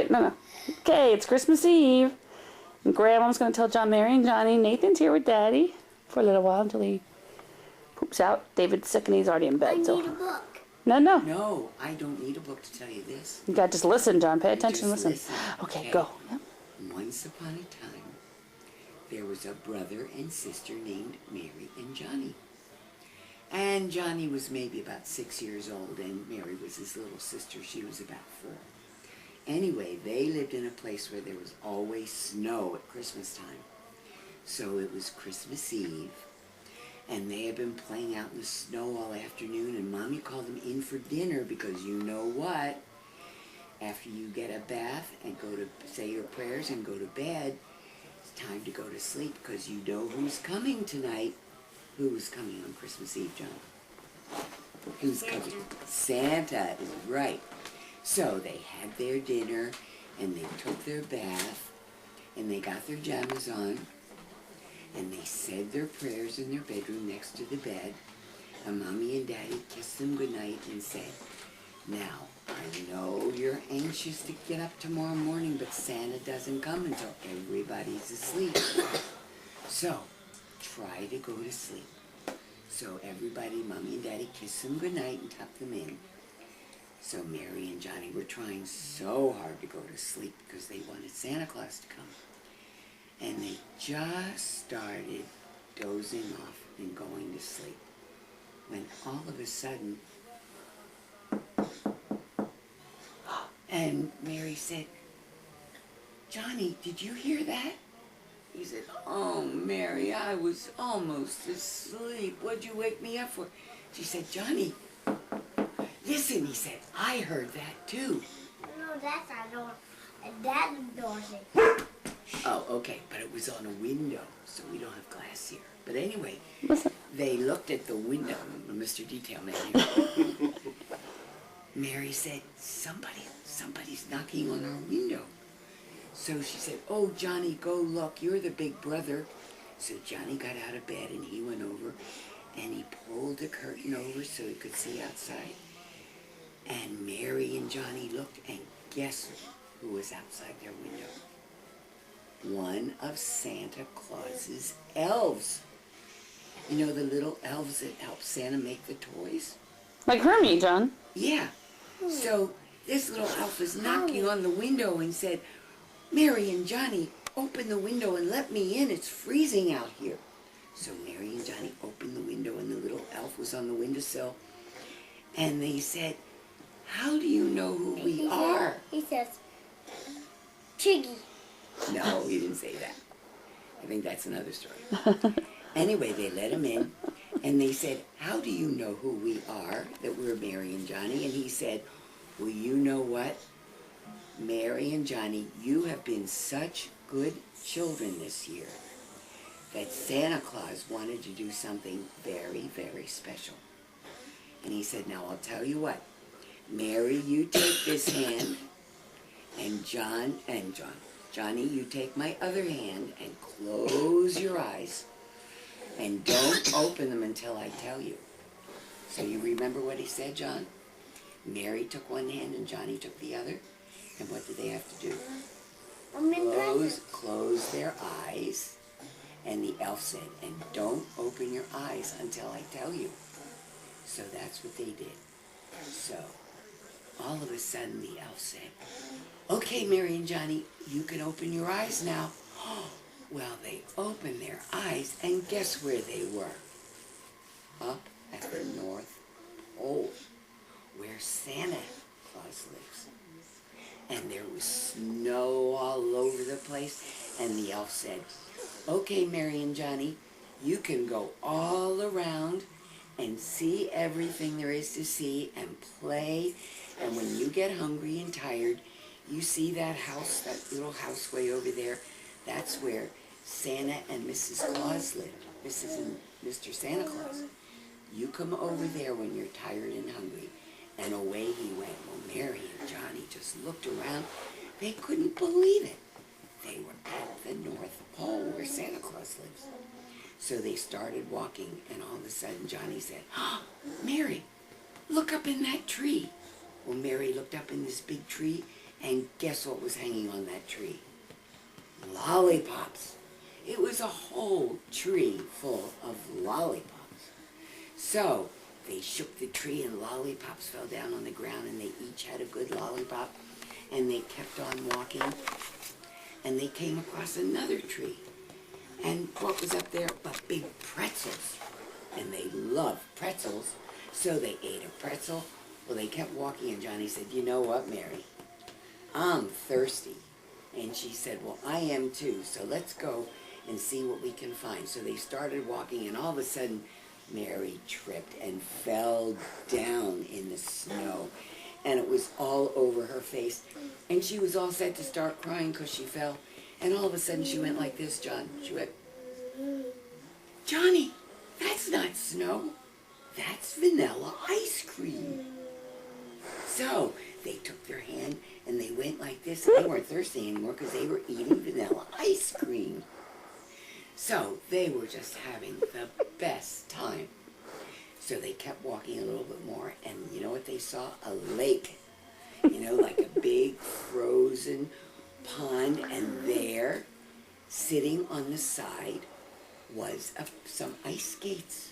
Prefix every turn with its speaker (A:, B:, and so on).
A: No. Okay, it's Christmas Eve. And Grandma's going to tell John, Mary, and Johnny. Nathan's here with Daddy for a little while until he poops out. David's sick and he's already in bed.
B: I need a book.
A: No.
C: No, I don't need a book to tell you this.
A: You got to just listen, John. Pay attention and
C: Just
A: listen. Okay, go. Yep.
C: Once upon a time, there was a brother and sister named Mary and Johnny. And Johnny was maybe about 6 years old, and Mary was his little sister. She was about 4. Anyway, they lived in a place where there was always snow at Christmas time. So it was Christmas Eve, and they had been playing out in the snow all afternoon, and Mommy called them in for dinner because you know what? After you get a bath and go to say your prayers and go to bed, it's time to go to sleep because you know who's coming tonight. Who was coming on Christmas Eve, John? Who's coming? Santa is right. So they had their dinner, and they took their bath, and they got their jammies on, and they said their prayers in their bedroom next to the bed, and Mommy and Daddy kissed them goodnight and said, "Now, I know you're anxious to get up tomorrow morning, but Santa doesn't come until everybody's asleep. So, try to go to sleep." So everybody, Mommy and Daddy kissed them goodnight and tucked them in. So Mary and Johnny were trying so hard to go to sleep because they wanted Santa Claus to come. And they just started dozing off and going to sleep when all of a sudden, and Mary said, "Johnny, did you hear that?" He said, "Oh, Mary, I was almost asleep. What'd you wake me up for?" She said, "Johnny, listen," he said, "I heard that too."
B: No, that's our door. Dad's door's it.
C: Oh, okay, but it was on a window, so we don't have glass here. But anyway, they looked at the window, Mr. Detail Man here. Mary said, somebody's knocking on our window. So she said, "Oh, Johnny, go look. You're the big brother." So Johnny got out of bed and he went over and he pulled the curtain over so he could see outside. And Mary and Johnny looked, and guess who was outside their window? One of Santa Claus's elves. You know the little elves that help Santa make the toys?
A: Like Hermie, John.
C: Yeah. So this little elf was knocking on the window and said, "Mary and Johnny, open the window and let me in. It's freezing out here." So Mary and Johnny opened the window, and the little elf was on the windowsill. And they said, "How do you know who we are?"
B: He says, "Chiggy."
C: No, he didn't say that. I think that's another story. Anyway, they let him in, and they said, "How do you know who we are, that we're Mary and Johnny?" And he said, "Well, you know what? Mary and Johnny, you have been such good children this year that Santa Claus wanted to do something very, very special." And he said, "Now I'll tell you what. Mary, you take this hand, and Johnny, you take my other hand and close your eyes and don't open them until I tell you." So you remember what he said, John? Mary took one hand and Johnny took the other. And what did they have to do? Close their eyes. And the elf said, "And don't open your eyes until I tell you." So that's what they did. So all of a sudden the elf said, "Okay, Mary and Johnny, you can open your eyes now." Well, they opened their eyes, and guess where they were? Up at the North Pole, where Santa Claus lives. And there was snow all over the place, and the elf said, "Okay, Mary and Johnny, you can go all around and see everything there is to see and play, and when you get hungry and tired, you see that house, that little house way over there, that's where Santa and Mrs. Claus lived, Mrs. and Mr. Santa Claus. You come over there when you're tired and hungry." And away he went. Well, Mary and Johnny just looked around. They couldn't believe it. They were at the North Pole where Santa Claus lives. So they started walking, and all of a sudden Johnny said, "Oh, Mary, look up in that tree." Well, Mary looked up in this big tree, And guess what was hanging on that tree? Lollipops. It was a whole tree full of lollipops. So they shook the tree and lollipops fell down on the ground, and they each had a good lollipop, and they kept on walking, and they came across another tree. And what was up there but big pretzels? And they loved pretzels, so they ate a pretzel. Well, they kept walking, and Johnny said, "You know what, Mary? I'm thirsty." And she said, "Well, I am too, so let's go and see what we can find." So they started walking, and all of a sudden, Mary tripped and fell down in the snow. And it was all over her face. And she was all set to start crying because she fell. And all of a sudden, she went like this, John. She went, "Johnny, that's not snow. That's vanilla ice cream." So they took their hand and they went like this. And they weren't thirsty anymore because they were eating vanilla ice cream. So they were just having the best time. So they kept walking a little bit more, and you know what they saw? A lake. You know, like a big frozen pond, and there, sitting on the side, was some ice skates.